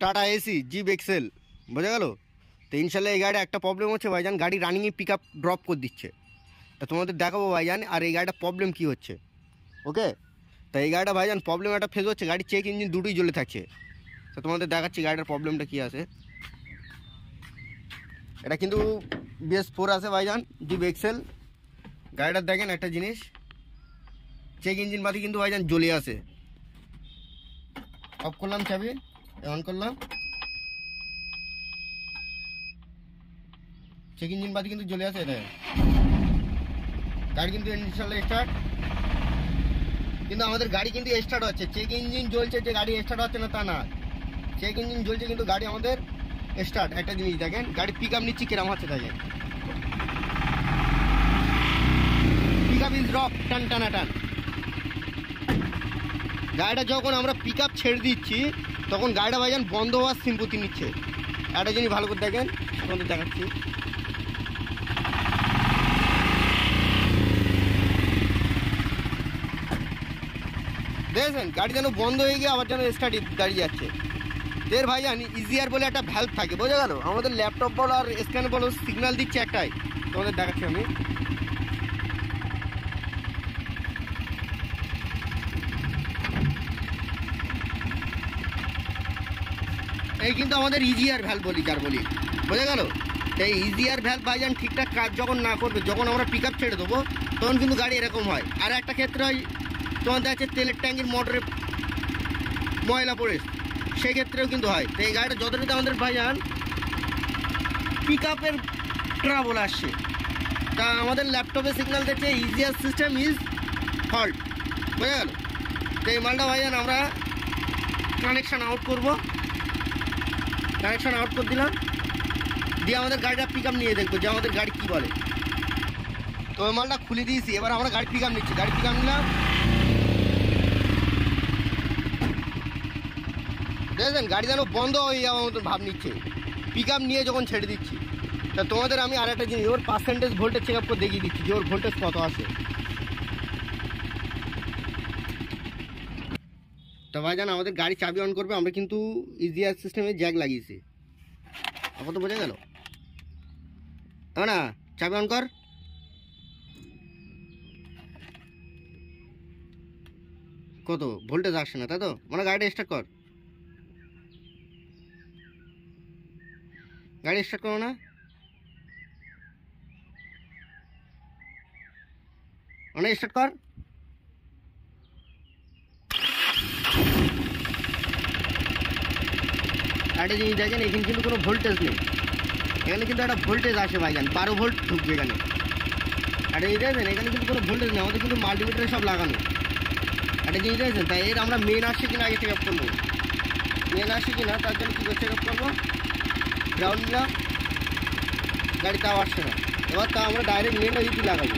Tata AC zip Excel, বোঝা গেল। তো ইনশাল্লাহ এই গাড়ি একটা প্রবলেম হচ্ছে ভাইজান, গাড়ি রানিংয়ে পিক আপ ড্রপ করে দিচ্ছে। তা তোমাদের দেখাবো ভাইজান আর এই গাড়িটা প্রবলেম কী হচ্ছে। ওকে, তা এই গাড়িটা ভাইজান প্রবলেম একটা ফেস হচ্ছে, গাড়ির চেক ইঞ্জিন দুটোই জ্বলে থাকছে। তো তোমাদের দেখাচ্ছি গাড়িটার প্রবলেমটা কী আছে। এটা কিন্তু BS4 আছে ভাইজান, জিপ এক্সেল। গাড়িটার দেখেন একটা জিনিস, চেক ইঞ্জিন বাতি কিন্তু ভাইজান জ্বলে আসে। অফ করলাম চাবি, অন করলাম, চেক ইঞ্জিন বাতি কিন্তু জ্বলে আসে। এটা গাড়ি কিন্তু ইনশাল্লাহ স্টার্ট, কিন্তু আমাদের গাড়ি কিন্তু স্টার্ট হচ্ছে। চেক ইঞ্জিন জ্বলছে যে গাড়ি স্টার্ট হচ্ছে না তা না, চেক ইঞ্জিন জ্বলছে কিন্তু গাড়ি আমাদের স্টার্ট। একটা জিনিস দেখেন, গাড়ি পিক আপ নিচ্ছি কিরম হচ্ছে দেখেন, পিক আপ ইজ রক, টান টানা টান। গাড়িটা যখন আমরা পিক আপ ছেড়ে দিচ্ছি তখন গাড়িটা ভাইজান বন্ধ হওয়ার সিম্পতি নিচ্ছে। একটা জিনিস ভালো করে দেখেন, তোমাদের দেখাচ্ছি। দেখেছেন গাড়ি যেন বন্ধ হয়ে গিয়ে আবার যেন স্টার্ট দাঁড়িয়ে যাচ্ছে। এর ভাইজান ইজিয়ার বলে একটা ভ্যালভ থাকে, বোঝা গেল। আমাদের ল্যাপটপ বলো আর স্ক্যান বলো সিগন্যাল দিচ্ছে একটাই, তোমাদের দেখাচ্ছি আমি। এই কিন্তু আমাদের ইজিয়ার ভ্যালভ বলি, যার বলি, বোঝা গেল। এই ইজিয়ার ভ্যালভ ভাইজান ঠিকঠাক কাজ যখন না করবে, যখন আমরা পিক আপ ছেড়ে দেবো তখন কিন্তু গাড়ি এরকম হয়। আর একটা ক্ষেত্রে হয় তোমার দেখা যাচ্ছে তেলের ট্যাঙ্কির মোটরে ময়লা পড়ে, সেই ক্ষেত্রেও কিন্তু হয়। তো এই গাড়িটা যতটুকু আমাদের ভাইজান পিক আপের ট্রাবল আসছে, তা আমাদের ল্যাপটপে সিগন্যাল দিচ্ছে ইজিয়ার সিস্টেম ইজ ফল্ট, বোঝা গেল। তো এই মালটা ভাইজান আমরা কানেকশান আউট করবো, কানেকশান আউট করে দিলাম, দিয়ে আমাদের গাড়িটা পিক আপ নিয়ে দেখবো যে আমাদের গাড়ি কী বলে। তো ওই মালটা খুলে দিয়েছি, এবার আমরা গাড়ি পিক আপ নিচ্ছি। গাড়ি পিক আপ নিলাম, দেখেছেন গাড়ি যেন বন্ধ হয়ে যাওয়ার মতন ভাব নিচ্ছে পিক আপ নিয়ে যখন ছেড়ে দিচ্ছি। তা তোমাদের আমি আর একটা জিনিস, ওর পার্সেন্টেজ ভোল্টেজ চেক আপ করে দেখিয়ে দিচ্ছি যে ওর ভোল্টেজ কত আসে। তো ভাইজান আমাদের গাড়ি চাবি অন করবে, আমরা কিন্তু ইজিআর সিস্টেমে জ্যাক লাগিয়েছি। এখন তো বোঝা গেল না, চাবি অন কর। কত ভোল্টেজ আসছে না, তাই তো? মানে গাড়িটা স্টার্ট কর, গাড়ি স্টার্ট করো না, মানে স্টার্ট কর। একটা জিনিস দেখেন, এখানে কিন্তু কোনো ভোল্টেজ নেই, এখানে কিন্তু একটা ভোল্টেজ আসে ভাইজান, 12 ভোল্ট ঢুকবে এখানে। একটা জিনিস দেখেন, এখানে কিন্তু কোনো ভোল্টেজ নেই, আমাদের কিন্তু মাল্টিমিটারে সব লাগানো। একটা জিনিস দেখেছেন, তাই এর আমরা মেন আসছে কিনা আগে চেক আপ করবো, মেন আসছে কিনা তার জন্য কী করে চেক আপ করবো। গ্রাউন্ড নিলাম, গাড়ি তাও আসছে না, এবার তাও আমরা ডাইরেক্ট মেন ওইটি লাগাবো।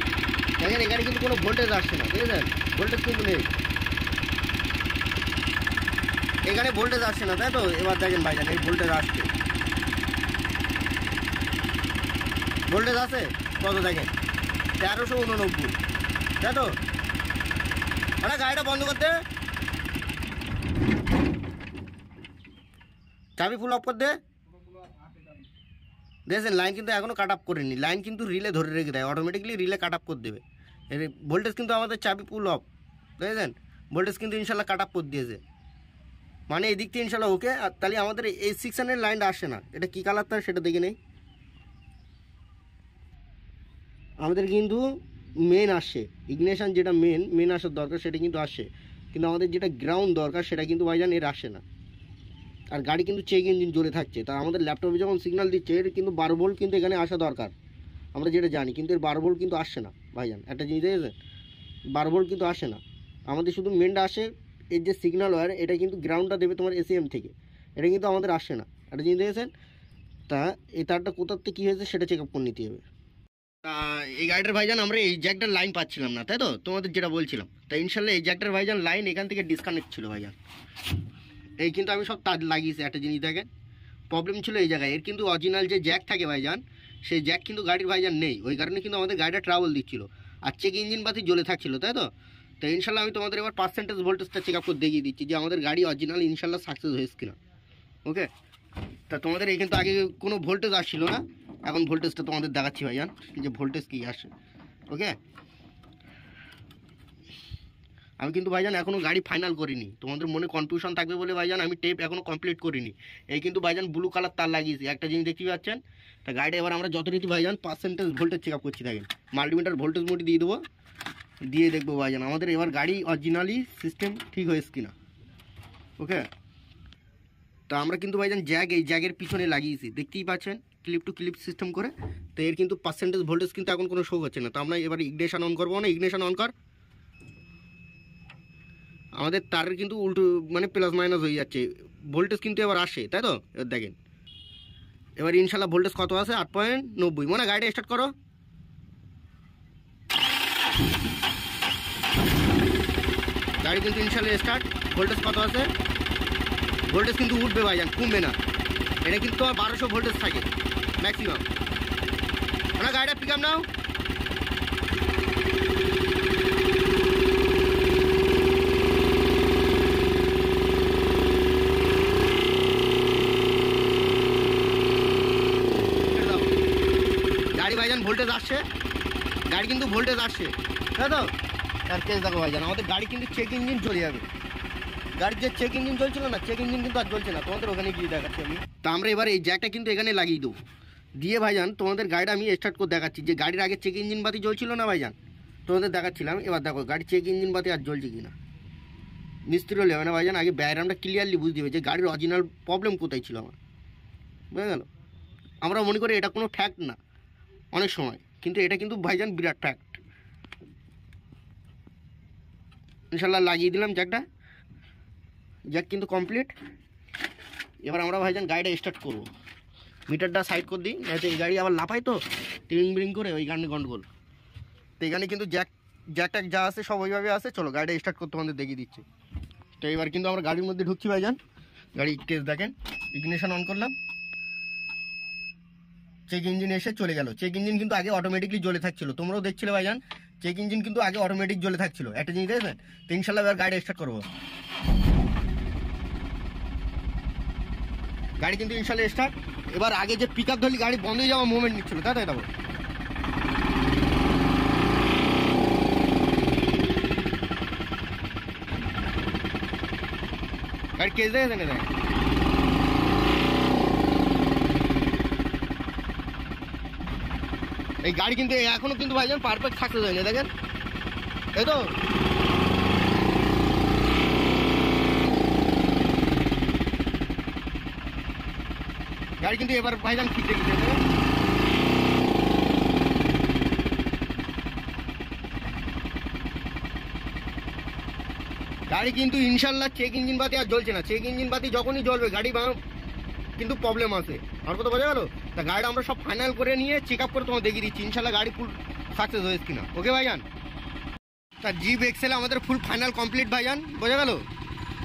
দেখেন এখানে কিন্তু কোনো ভোল্টেজ আসছে না, বুঝেছেন, ভোল্টেজ কিন্তু নেই, এখানে ভোল্টেজ আসছে না, তাই তো? এবার দেখেন ভাইজান এই ভোল্টেজ আসছে, ভোল্টেজ আছে কত দেখেন, 1389, তাই তো? আরে গাড়িটা বন্ধ করতে, চাবি ফুল অফ করতে। দেখেছেন লাইন কিন্তু এখনও কাট আপ করেনি, লাইন কিন্তু রিলে ধরে রেখে দেয়, অটোমেটিকলি রিলে কাট আপ করে দেবে। ভোল্টেজ কিন্তু আমাদের চাবি ফুল অফ, দেখেছেন ভোল্টেজ কিন্তু ইনশাল্লাহ কাট আপ করে দিয়েছে, মানে এই দিক থেকে ইনশাল্লাহ ওকে। আর তাহলে আমাদের এই সেকশনের লাইনটা আসে না, এটা কী কালার তার সেটা দেখে নেই। আমাদের কিন্তু মেন আসছে, ইগনিশন যেটা মেন আসার দরকার সেটা কিন্তু আসে, কিন্তু আমাদের যেটা গ্রাউন্ড দরকার সেটা কিন্তু ভাইজান এর আসে না। আর গাড়ি কিন্তু চেক ইঞ্জিন জ্বলে থাকছে, তা আমাদের ল্যাপটপে যখন সিগন্যাল দিচ্ছে এর কিন্তু 12 ভোল্ট কিন্তু এখানে আসা দরকার, আমরা যেটা জানি, কিন্তু এর 12 ভোল্ট কিন্তু আসছে না ভাইজান। একটা জিনিস দেখেছেন, 12 ভোল্ট কিন্তু আসে না, আমাদের শুধু মেনটা আসে। এর যে সিগন্যাল ওয়্যার এটা কিন্তু গ্রাউন্ডটা দেবে তোমার এসিএম থেকে, এটা কিন্তু আমাদের আসে না। একটা জিনিস দেখেছেন, তা এই তারটা কোথার থেকে কী হয়েছে সেটা চেক আপ করে নিতে হবে। তা এই গাড়িটার ভাইজান আমরা এই জ্যাকটার লাইন পাচ্ছিলাম না, তাই তো তোমাদের যেটা বলছিলাম। তা ইনশাল্লাহ এই জ্যাকটার ভাইজান লাইন এখান থেকে ডিসকানেক্ট ছিল ভাইজান, এই কিন্তু আমি সব তার লাগিয়েছি। একটা জিনিস দেখেন, প্রবলেম ছিল এই জায়গায়, এর কিন্তু অরিজিনাল যে জ্যাক থাকে ভাইজান সেই জ্যাক কিন্তু গাড়ির ভাইজান নেই, ওই কারণে কিন্তু আমাদের গাড়িটা ট্রাবল দিচ্ছিল আর চেক ইঞ্জিন বাতি জ্বলে থাকছিল, তাই তো? তো ইনশাল্লাহ আমি তোমাদের এবার পার্সেন্টেজ ভোল্টেজটা চেক আপ করে দেখিয়ে দিচ্ছি যে আমাদের গাড়ি অরিজিনাল ইনশাল্লাহ সাকসেস হয়েছে কিনা। ওকে, তা তোমাদের এই কিন্তু আগে কোনো ভোল্টেজ আসছিল না, এখন ভোল্টেজটা তোমাদের দেখাচ্ছি ভাইজান যে ভোল্টেজ কী আসে। ওকে, আমি কিন্তু ভাইজান এখনও গাড়ি ফাইনাল করিনি, তোমাদের মনে কনফিউশন থাকবে বলে ভাইজান আমি টেপ এখনও কমপ্লিট করিনি। এই কিন্তু ভাইজান ব্লু কালার তার লাগিয়েছি, একটা জিনিস দেখতে পাচ্ছেন। তা গাড়িটা এবার আমরা যথারীতি ভাইজান পার্সেন্টেজ ভোল্টেজ চেক আপ করছি। দেখেন মাল্টিমিটার ভোল্টেজ মোটি দিয়ে দেবো, দিয়ে দেখবো ভাইজান আমাদের এবার গাড়ি অরিজিনালি সিস্টেম ঠিক হয়েছে কিনা। ওকে, তো আমরা কিন্তু ভাইজান এই জ্যাগের পিছনে লাগিয়েছি, দেখতেই পাচ্ছেন ক্লিপ টু ক্লিপ সিস্টেম করে। তো এর কিন্তু পার্সেন্টেজ ভোল্টেজ কিন্তু এখন কোনো শো হচ্ছে না। তো আমরা এবার ইগনিশন অন করবো না, ইগনিশন অন কর। আমাদের তারের কিন্তু উল্টো মানে প্লাস মাইনাস হয়ে যাচ্ছে, ভোল্টেজ কিন্তু এবার আসে, তাই তো? এবার দেখেন এবার ইনশাল্লাহ ভোল্টেজ কত আছে, 8.90। মনে গাড়িটা স্টার্ট করো। গাড়ি কিন্তু ইনশাল্লাহ স্টার্ট। ভোল্টেজ কত আছে? ভোল্টেজ কিন্তু উঠবে ভাইজান, কমবে না। এটা কিন্তু 1200 ভোল্টেজ থাকে ম্যাক্সিমাম। ওরা গাড়িটা পিক আপ নাও। গাড়ি ভাইজান ভোল্টেজ আসছে, গাড়ি কিন্তু ভোল্টেজ আসছে, তাই তো? আর কেস দেখো ভাইজান আমাদের গাড়ি কিন্তু চেক ইঞ্জিন চলে যাবে। গাড়ির যে চেক ইঞ্জিন চলছিল না, চেক ইঞ্জিন কিন্তু আর চলছে না, তোমাদের ওখানে গিয়ে দেখাচ্ছি আমি। তো আমরা এবার এই জ্যাকটা কিন্তু এখানে লাগিয়ে দেবো, দিয়ে ভাইজান তোমাদের গাড়িটা আমি স্টার্ট করে দেখাচ্ছি। যে গাড়ির আগে চেক ইঞ্জিন বাতি জ্বলছিল না ভাইজান, তোমাদের দেখাচ্ছিলাম। এবার দেখো গাড়ির চেক ইঞ্জিন বাতি আর জ্বলছে কিনা। মিস্ত্রি হলে হবে না ভাইজান, আগে ডায়াগ্রামটা ক্লিয়ারলি বুঝতে হবে যে গাড়ির অরিজিনাল প্রবলেম কোথায় ছিল আমার, বুঝে গেল? আমরা মনে করি এটা কোনো ফ্যাক্ট না অনেক সময়, কিন্তু এটা কিন্তু ভাইজান বিরাট ফ্যাক্ট। ইনশাল্লাহ লাগিয়ে দিলাম জ্যাকটা, জ্যাক কিন্তু কমপ্লিট। এবার আমরা ভাইজান গাড়িটা স্টার্ট করবো। মিটারটা সাইড করে দিই, নয়তো এই গাড়ি আবার লাফাই তো টিং বিং করে, ওই গাড়ি গন্ডগোল। তো এখানে কিন্তু জ্যাকটা যা আছে সব ওইভাবে আছে। চলো গাড়িটা স্টার্ট করতে আমাদের দেখিয়ে দিচ্ছি। তো এবার কিন্তু আমরা গাড়ির মধ্যে ঢুকছি ভাইজান। গাড়ি কেস দেখেন, ইগনিশন অন করলাম, চেক ইঞ্জিন এসে চলে গেল। চেক ইঞ্জিন কিন্তু আগে অটোমেটিকলি জ্বলে থাকছিল, তোমরাও দেখছিলে ভাইজান। চেক ইঞ্জিন কিন্তু আগে অটোমেটিক জ্বলে থাকছিল, একটা জিনিস দেখবেন। তো ইনশাল্লাহ এবার গাড়িটা স্টার্ট করবো। গাড়ি কিন্তু ইনশাল্লাহ স্টার্ট। এবার আগে যে পিক আপ ধরলি গাড়ি বন্ধ হয়ে যাওয়ার মুভমেন্ট নিচ্ছিল, তাই তো? এটা গাড়ি কেস দেখে দেখ, এই গাড়ি কিন্তু এখনো কিন্তু ভাইজান পারফেক্ট সাকসেস হয়নি, দেখেন এই তো। গাড়ি কিন্তু এবার ভাইজান ঠিক দেখতে গাড়ি কিন্তু ইনশাল্লাহ চেক ইঞ্জিন বাতি আর জ্বলছে না। চেক ইঞ্জিন বাতি যখনই জ্বলবে গাড়ি কিন্তু প্রবলেম আছে, আর কত বোঝা গেল? তা গাড়িটা আমরা সব ফাইনাল করে নিয়ে চেক আপ করে তোমার দেখিয়ে দিচ্ছি ইনশাল্লাহ গাড়ি ফুল সাকসেস হয়েছে কিনা। ওকে ভাইজান, তা জিপ এক্সেল আমাদের ফুল ফাইনাল কমপ্লিট ভাইজান, বোঝা গেল?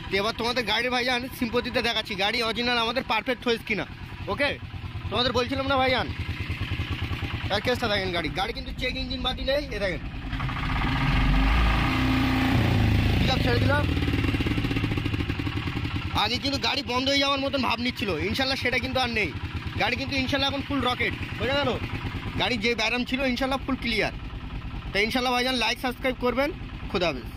তো এবার তোমাদের গাড়ি ভাইজান সিম্পতিতে দেখাচ্ছি গাড়ি অরিজিনাল আমাদের পারফেক্ট হয়েছে কিনা। ওকে, তোমাদের বলছিলাম না ভাইজান, তার কেসটা দেখেন। গাড়ি কিন্তু চেক ইঞ্জিন বাতি নেই, এ দেখেন ছেড়ে দিলাম। আগে কিন্তু গাড়ি বন্ধ হয়ে যাওয়ার মতন ভাব নিচ্ছিল, ইনশাল্লাহ সেটা কিন্তু আর নেই। গাড়ি কিন্তু ইনশাল্লাহ এখন ফুল রকেট, বোঝা গেল? গাড়ি যে ব্যারাম ছিল ইনশাল্লাহ ফুল ক্লিয়ার। তো ইনশাল্লাহ ভাইজান লাইক সাবস্ক্রাইব করবেন। খুদা হাফেজ।